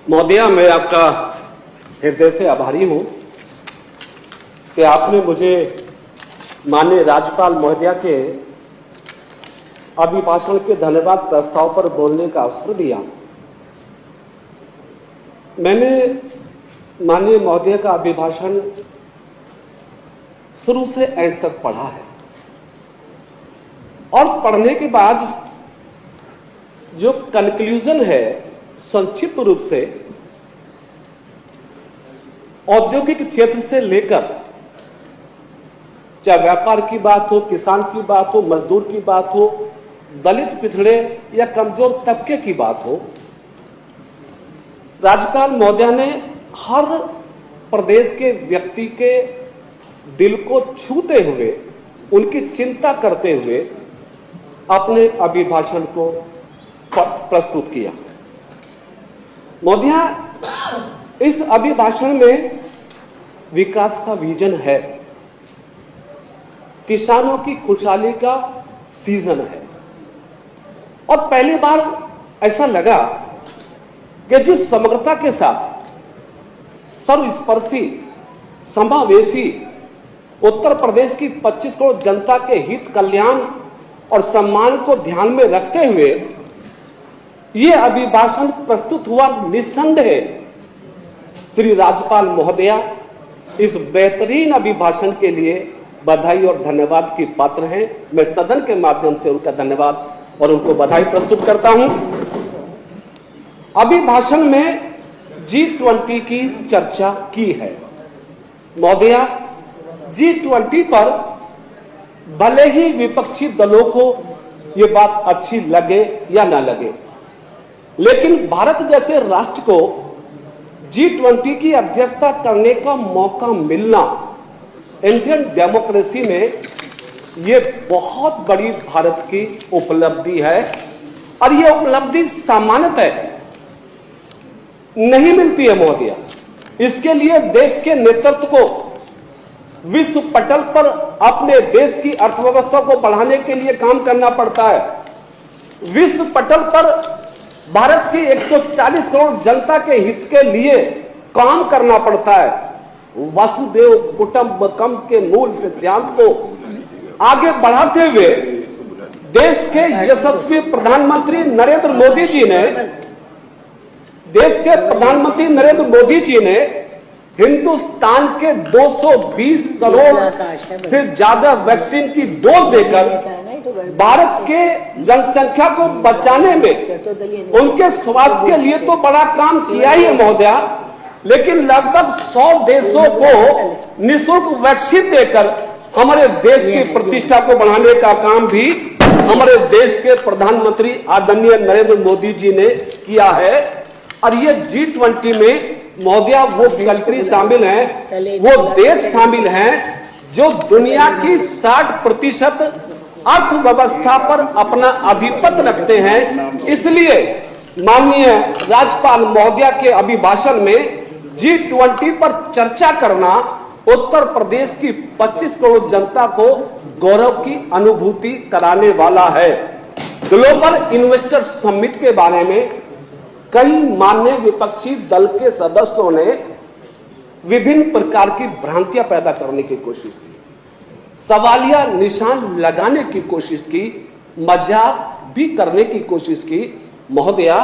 महोदया, मैं आपका हृदय से आभारी हूं कि आपने मुझे माननीय राज्यपाल महोदया के अभिभाषण के धन्यवाद प्रस्ताव पर बोलने का अवसर दिया। मैंने माननीय महोदया का अभिभाषण शुरू से अंत तक पढ़ा है और पढ़ने के बाद जो कंक्लूजन है संक्षिप्त रूप से औद्योगिक क्षेत्र से लेकर चाहे व्यापार की बात हो, किसान की बात हो, मजदूर की बात हो, दलित पिछड़े या कमजोर तबके की बात हो, राज्यपाल महोदया ने हर प्रदेश के व्यक्ति के दिल को छूते हुए, उनकी चिंता करते हुए अपने अभिभाषण को प्रस्तुत किया। महोदया, इस अभिभाषण में विकास का विजन है, किसानों की खुशहाली का सीजन है और पहली बार ऐसा लगा कि जिस समग्रता के साथ सर्वस्पर्शी समावेशी उत्तर प्रदेश की 25 करोड़ जनता के हित, कल्याण और सम्मान को ध्यान में रखते हुए यह अभिभाषण प्रस्तुत हुआ, निस्संदेह श्री राज्यपाल महोदया इस बेहतरीन अभिभाषण के लिए बधाई और धन्यवाद की पात्र हैं। मैं सदन के माध्यम से उनका धन्यवाद और उनको बधाई प्रस्तुत करता हूं। अभिभाषण में G20 की चर्चा की है। महोदया, G20 पर भले ही विपक्षी दलों को यह बात अच्छी लगे या ना लगे, लेकिन भारत जैसे राष्ट्र को G20 की अध्यक्षता करने का मौका मिलना इंडियन डेमोक्रेसी में यह बहुत बड़ी भारत की उपलब्धि है और यह उपलब्धि सामान्यतः नहीं मिलती है। महोदया, इसके लिए देश के नेतृत्व को विश्व पटल पर अपने देश की अर्थव्यवस्था को बढ़ाने के लिए काम करना पड़ता है। विश्व पटल पर भारत की 140 करोड़ जनता के हित के लिए काम करना पड़ता है। वसुदेव कुटुंबकम के मूल सिद्धांत को आगे बढ़ाते हुए देश के यशस्वी प्रधानमंत्री नरेंद्र मोदी जी ने हिंदुस्तान के 220 करोड़ से ज्यादा वैक्सीन की डोज देकर भारत के जनसंख्या को बचाने में उनके स्वास्थ्य के लिए तो बड़ा काम किया ही है महोदया, लेकिन लगभग 100 देशों को निःशुल्क वैक्सीन देकर हमारे देश की प्रतिष्ठा को बढ़ाने का काम भी हमारे देश के प्रधानमंत्री आदरणीय नरेंद्र मोदी जी ने किया है। और ये G20 में महोदया वो कंट्री शामिल हैं, वो देश शामिल हैं जो दुनिया की 60% अर्थव्यवस्था पर अपना आधिपत्य रखते हैं। इसलिए माननीय राज्यपाल महोदया के अभिभाषण में G20 पर चर्चा करना उत्तर प्रदेश की 25 करोड़ जनता को गौरव की अनुभूति कराने वाला है। ग्लोबल इन्वेस्टर समिट के बारे में कई माननीय विपक्षी दल के सदस्यों ने विभिन्न प्रकार की भ्रांतियां पैदा करने की कोशिश की, सवालिया निशान लगाने की कोशिश की, मजाक भी करने की कोशिश की। महोदया,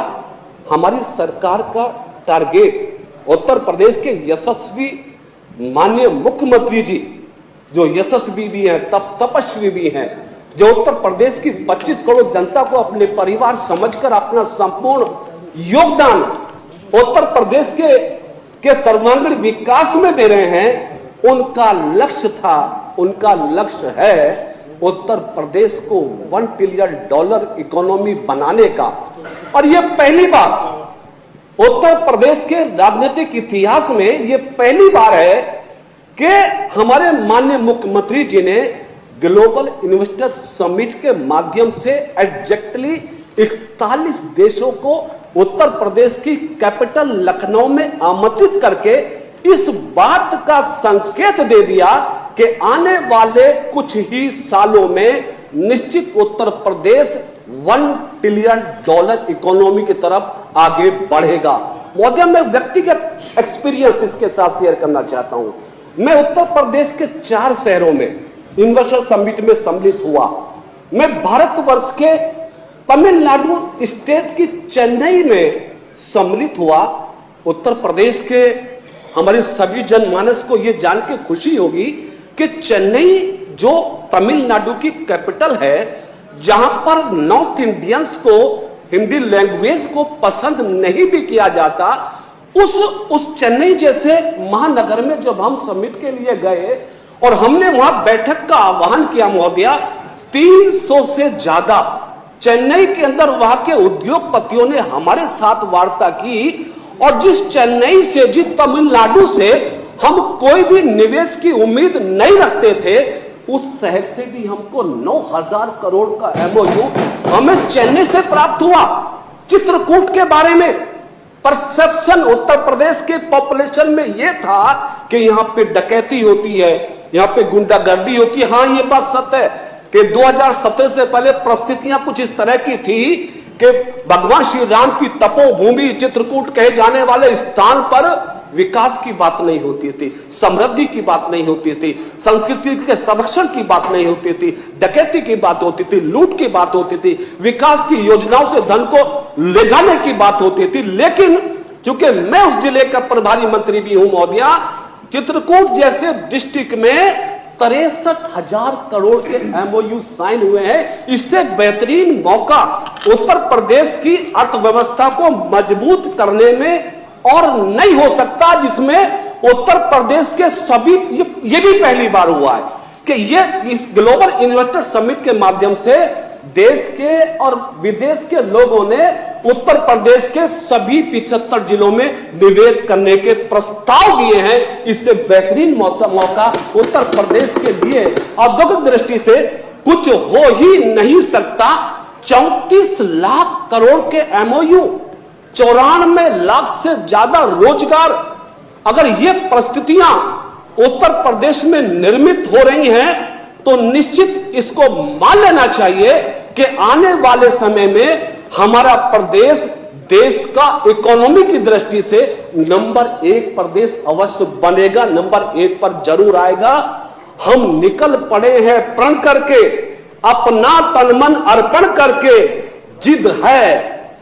हमारी सरकार का टारगेट उत्तर प्रदेश के यशस्वी माननीय मुख्यमंत्री जी, जो यशस्वी भी हैं, तपस्वी भी हैं, जो उत्तर प्रदेश की 25 करोड़ जनता को अपने परिवार समझकर अपना संपूर्ण योगदान उत्तर प्रदेश के सर्वांगीण विकास में दे रहे हैं, उनका लक्ष्य था, उनका लक्ष्य है उत्तर प्रदेश को $1 ट्रिलियन इकोनॉमी बनाने का। और यह पहली बार उत्तर प्रदेश के राजनीतिक इतिहास में यह पहली बार है कि हमारे माननीय मुख्यमंत्री जी ने ग्लोबल इन्वेस्टर समिट के माध्यम से एग्जैक्टली 41 देशों को उत्तर प्रदेश की कैपिटल लखनऊ में आमंत्रित करके इस बात का संकेत दे दिया कि आने वाले कुछ ही सालों में निश्चित उत्तर प्रदेश $1 ट्रिलियन इकोनॉमी की तरफ आगे बढ़ेगा। महोदय, मैं व्यक्तिगत एक्सपीरियंस इसके साथ शेयर करना चाहता हूं। मैं उत्तर प्रदेश के 4 शहरों में यूनिवर्सल समिट में सम्मिलित हुआ। मैं भारतवर्ष के तमिलनाडु स्टेट की चेन्नई में सम्मिलित हुआ। उत्तर प्रदेश के हमारे सभी जनमानस को यह जान के खुशी होगी कि चेन्नई जो तमिलनाडु की कैपिटल है, जहां पर नॉर्थ इंडियंस को हिंदी लैंग्वेज को पसंद नहीं भी किया जाता, उस चेन्नई जैसे महानगर में जब हम समिट के लिए गए और हमने वहां बैठक का आह्वान किया महोदय, 300 से ज्यादा चेन्नई के अंदर वहां के उद्योगपतियों ने हमारे साथ वार्ता की। और जिस चेन्नई से, जिस तमिलनाडु से हम कोई भी निवेश की उम्मीद नहीं रखते थे, उस शहर से भी हमको 9,000 करोड़ का एमओयू हमें चेन्नई से प्राप्त हुआ। चित्रकूट के बारे में परसेप्शन उत्तर प्रदेश के पॉपुलेशन में यह था कि यहां पे डकैती होती है, यहां पे गुंडागर्दी होती है। हां, ये बात सत्य है कि 2017 से पहले परिस्थितियां कुछ इस तरह की थी कि भगवान श्री राम की तपोभूमि चित्रकूट कहे जाने वाले स्थान पर विकास की बात नहीं होती थी, समृद्धि की बात नहीं होती थी, संस्कृति के संरक्षण की बात नहीं होती थी, डकैती की बात होती थी, लूट की बात होती थी, विकास की योजनाओं से धन को ले जाने की बात होती थी। लेकिन चूंकि मैं उस जिले का प्रभारी मंत्री भी हूं महोदय, चित्रकूट जैसे डिस्ट्रिक्ट में 63,000 करोड़ के एमओयू साइन हुए हैं। इससे बेहतरीन मौका उत्तर प्रदेश की अर्थव्यवस्था को मजबूत करने में और नहीं हो सकता, जिसमें उत्तर प्रदेश के सभी, ये भी पहली बार हुआ है कि ये इस ग्लोबल इन्वेस्टर समिट के माध्यम से देश के और विदेश के लोगों ने उत्तर प्रदेश के सभी 75 जिलों में निवेश करने के प्रस्ताव दिए हैं। इससे बेहतरीन मौका उत्तर प्रदेश के लिए औद्योगिक दृष्टि से कुछ हो ही नहीं सकता। 34 लाख करोड़ के एमओयू, 94 लाख से ज्यादा रोजगार, अगर ये परिस्थितियां उत्तर प्रदेश में निर्मित हो रही हैं तो निश्चित इसको मान लेना चाहिए कि आने वाले समय में हमारा प्रदेश देश का इकोनॉमी की दृष्टि से नंबर 1 प्रदेश अवश्य बनेगा, नंबर 1 पर जरूर आएगा। हम निकल पड़े हैं प्रण करके, अपना तन मन अर्पण करके, जिद है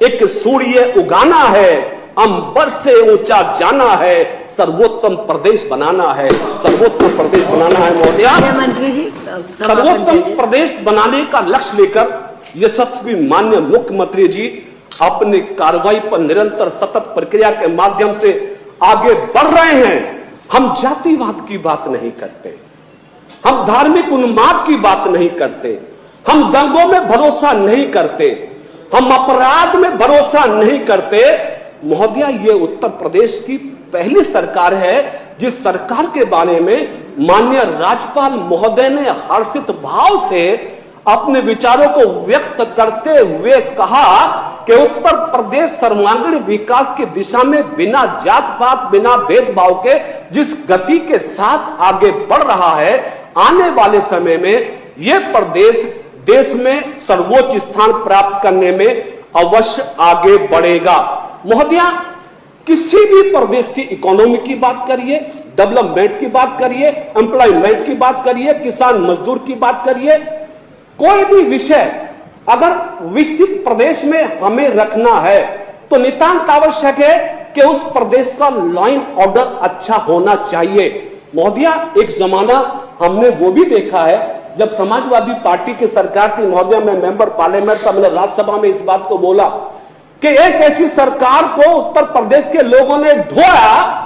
एक सूर्य उगाना है, अंबर से ऊंचा जाना है, सर्वोत्तम प्रदेश बनाना है, सर्वोत्तम प्रदेश बनाना है महोदय। मंत्री जी, सर्वोत्तम प्रदेश बनाने का लक्ष्य लेकर यशस्वी माननीय मुख्यमंत्री जी अपनी कार्रवाई पर निरंतर सतत प्रक्रिया के माध्यम से आगे बढ़ रहे हैं। हम जातिवाद की बात नहीं करते, हम धार्मिक उन्माद की बात नहीं करते, हम दंगों में भरोसा नहीं करते, हम अपराध में भरोसा नहीं करते। महोदय, ये उत्तर प्रदेश की पहली सरकार है जिस सरकार के बारे में माननीय राज्यपाल महोदय ने हर्षित भाव से अपने विचारों को व्यक्त करते हुए कहा कि उत्तर प्रदेश सर्वांगीण विकास की दिशा में बिना जात पात, बिना भेदभाव के जिस गति के साथ आगे बढ़ रहा है, आने वाले समय में यह प्रदेश देश में सर्वोच्च स्थान प्राप्त करने में अवश्य आगे बढ़ेगा। महोदय, किसी भी प्रदेश की इकोनॉमी की बात करिए, डेवलपमेंट की बात करिए, एम्प्लॉयमेंट की बात करिए, किसान मजदूर की बात करिए, कोई भी विषय अगर विकसित प्रदेश में हमें रखना है तो नितांत आवश्यक है कि उस प्रदेश का लॉ एंड ऑर्डर अच्छा होना चाहिए। महोदय, एक जमाना हमने वो भी देखा है जब समाजवादी पार्टी की सरकार थी महोदय, मैं मेंबर पार्लियामेंट था, मैंने राज्यसभा में इस बात को बोला कि एक ऐसी सरकार को उत्तर प्रदेश के लोगों ने ढोया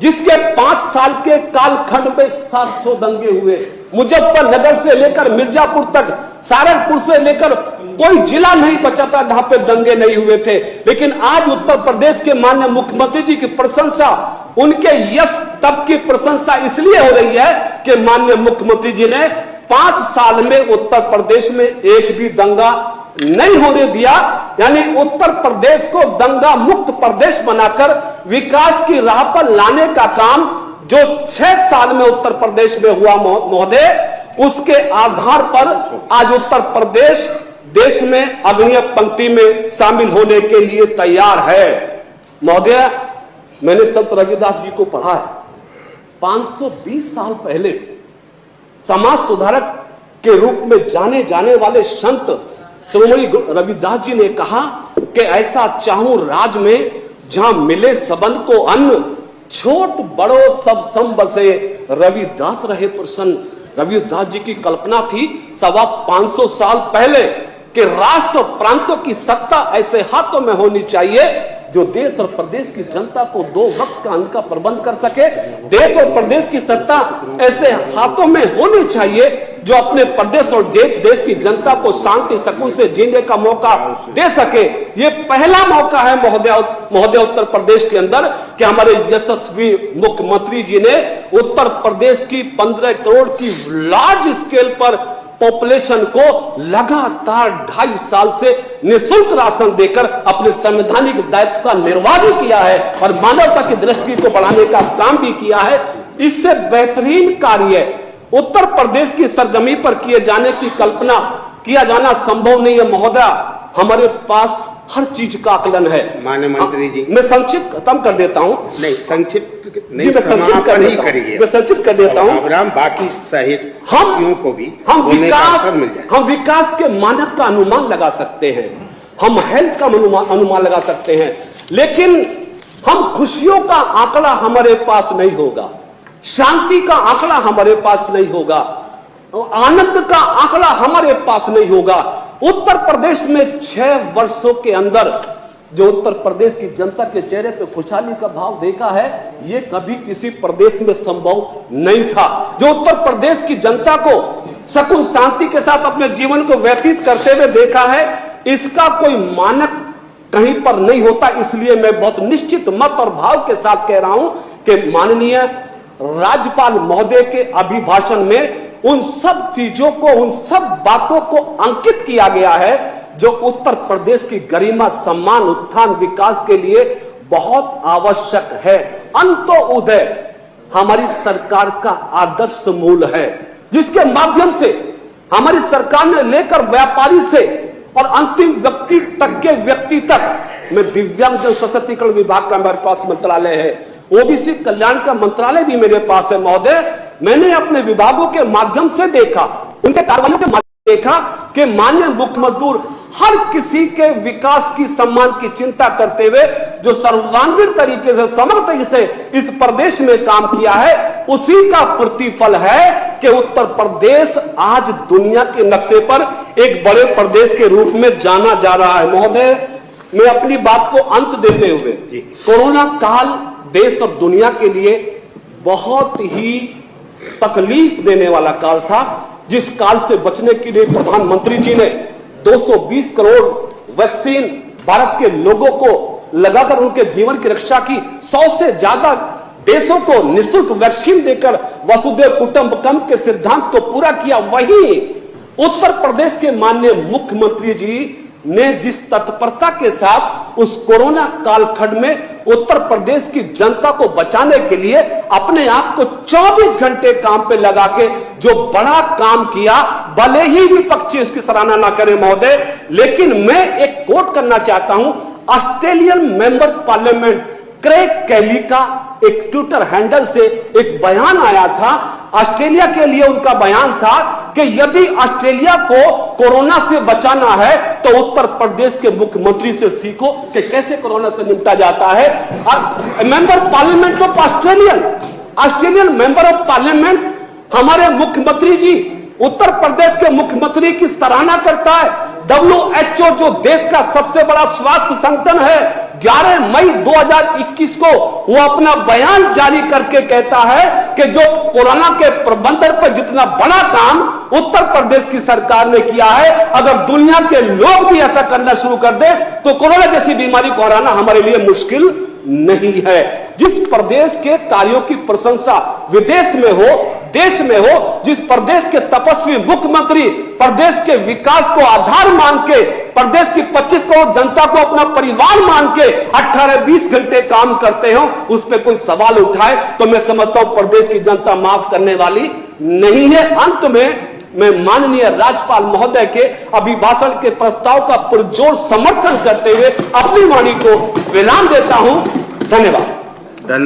जिसके 5 साल के कालखंड में 700 दंगे हुए। मुजफ्फरनगर से लेकर मिर्जापुर तक, सहारनपुर से लेकर कोई जिला नहीं बचा था जहां पे दंगे नहीं हुए थे। लेकिन आज उत्तर प्रदेश के माननीय मुख्यमंत्री जी की प्रशंसा, उनके यश तब की प्रशंसा इसलिए हो रही है कि माननीय मुख्यमंत्री जी ने 5 साल में उत्तर प्रदेश में एक भी दंगा नहीं होने दिया। यानी उत्तर प्रदेश को दंगा मुक्त प्रदेश बनाकर विकास की राह पर लाने का काम जो 6 साल में उत्तर प्रदेश में हुआ महोदय, उसके आधार पर आज उत्तर प्रदेश देश में अग्रणी पंक्ति में शामिल होने के लिए तैयार है। महोदय, मैंने संत रविदास जी को पढ़ा है। 520 साल पहले समाज सुधारक के रूप में जाने जाने वाले संत शिरोमणि रविदास जी ने कहा कि ऐसा चाहूं राज में जहां मिले सबन को अन्न, छोट बड़ो सब सम बसे, रविदास रहे प्रसन्न। रविदास जी की कल्पना थी 550 साल पहले कि राष्ट्र और प्रांतों की सत्ता ऐसे हाथों में होनी चाहिए जो देश और प्रदेश की जनता को 2 वक्त का अन्न का प्रबंध कर सके। देश और प्रदेश की सत्ता ऐसे हाथों में होनी चाहिए जो अपने प्रदेश और देश की जनता को शांति सुकून से जीने का मौका दे सके। ये पहला मौका है महोदय उत्तर प्रदेश के अंदर कि हमारे यशस्वी मुख्यमंत्री जी ने उत्तर प्रदेश की 15 करोड़ की लार्ज स्केल पर पॉपुलेशन को लगातार 2.5 साल से निःशुल्क राशन देकर अपने संवैधानिक दायित्व का निर्वाह भी किया है और मानवता की दृष्टि को बढ़ाने का काम भी किया है। इससे बेहतरीन कार्य उत्तर प्रदेश की सरजमी पर किए जाने की कल्पना किया जाना संभव नहीं है महोदय। हमारे पास हर चीज का आकलन है। माननीय मंत्री जी, मैं संक्षिप्त खत्म कर देता हूँ। नहीं, संक्षिप्त नहीं, मैं संक्षिप्त कर देता हूँ। मैं संक्षिप्त कर देता हूँ। बाकी साहित्यों को भी हम विकास के मानक का अनुमान लगा सकते हैं, हम हेल्थ का अनुमान लगा सकते हैं, लेकिन हम खुशियों का आंकड़ा हमारे पास नहीं होगा, शांति का आंकड़ा हमारे पास नहीं होगा, आनंद का आंकड़ा हमारे पास नहीं होगा। उत्तर प्रदेश में 6 वर्षों के अंदर जो उत्तर प्रदेश की जनता के चेहरे पे खुशहाली का भाव देखा है, ये कभी किसी प्रदेश में संभव नहीं था। जो उत्तर प्रदेश की जनता को सुकून शांति के साथ अपने जीवन को व्यतीत करते हुए देखा है, इसका कोई मानक कहीं पर नहीं होता। इसलिए मैं बहुत निश्चित मत और भाव के साथ कह रहा हूं कि माननीय राज्यपाल महोदय के अभिभाषण में उन सब चीजों को, उन सब बातों को अंकित किया गया है जो उत्तर प्रदेश की गरिमा, सम्मान, उत्थान, विकास के लिए बहुत आवश्यक है। अंत्योदय हमारी सरकार का आदर्श मूल है, जिसके माध्यम से हमारी सरकार ने लेकर व्यापारी से और अंतिम व्यक्ति तक के व्यक्ति तक में दिव्यांग जन सशक्तिकरण विभाग का मेरे पास मंत्रालय है, ओबीसी कल्याण का मंत्रालय भी मेरे पास है महोदय। मैंने अपने विभागों के माध्यम से देखा, उनके कार्रवाइयों के माध्यम से देखा कि माननीय मुख्यमंत्री हर किसी के विकास की, सम्मान की चिंता करते हुए जो सर्वांगीण तरीके से, समग्र तरीके से इस प्रदेश में काम किया है, उसी का प्रतिफल है कि उत्तर प्रदेश आज दुनिया के नक्शे पर एक बड़े प्रदेश के रूप में जाना जा रहा है। महोदय, मैं अपनी बात को अंत देते हुए, कोरोना काल देश और दुनिया के लिए बहुत ही तकलीफ देने वाला काल था, जिस काल से बचने के लिए प्रधानमंत्री जी ने 220 करोड़ वैक्सीन भारत के लोगों को लगाकर उनके जीवन की रक्षा की। 100 से ज्यादा देशों को निःशुल्क वैक्सीन देकर वसुधैव कुटुंबकम के सिद्धांत को पूरा किया। वहीं उत्तर प्रदेश के माननीय मुख्यमंत्री जी ने जिस तत्परता के साथ उस कोरोना कालखंड में उत्तर प्रदेश की जनता को बचाने के लिए अपने आप को 24 घंटे काम पे लगा के जो बड़ा काम किया, भले ही विपक्षी उसकी सराहना ना करे महोदय, लेकिन मैं एक कोट करना चाहता हूं। ऑस्ट्रेलियन मेंबर पार्लियामेंट क्रेग कैली का एक ट्विटर हैंडल से एक बयान आया था। ऑस्ट्रेलिया के लिए उनका बयान था कि यदि ऑस्ट्रेलिया को कोरोना से बचाना है तो उत्तर प्रदेश के मुख्यमंत्री से सीखो कि कैसे कोरोना से निपटा जाता है। Member parliament of Australian member of parliament हमारे मुख्यमंत्री जी उत्तर प्रदेश के मुख्यमंत्री की सराहना करता है। WHO जो देश का सबसे बड़ा स्वास्थ्य संगठन है, 11 मई 2021 को वो अपना बयान जारी करके कहता है कि जो कोरोना के प्रबंधन पर जितना बड़ा काम उत्तर प्रदेश की सरकार ने किया है, अगर दुनिया के लोग भी ऐसा करना शुरू कर दे तो कोरोना जैसी बीमारी को हराना हमारे लिए मुश्किल नहीं है। जिस प्रदेश के कार्यों की प्रशंसा विदेश में हो, देश में हो, जिस प्रदेश के तपस्वी मुख्यमंत्री प्रदेश के विकास को आधार मान के, प्रदेश की 25 करोड़ जनता को अपना परिवार मान के 18-20 घंटे काम करते हो, उस पर कोई सवाल उठाए तो मैं समझता हूं प्रदेश की जनता माफ करने वाली नहीं है। अंत में मैं माननीय राज्यपाल महोदय के अभिभाषण के प्रस्ताव का पुरजोर समर्थन करते हुए अपनी वाणी को विराम देता हूं। धन्यवाद। धन्यवाद।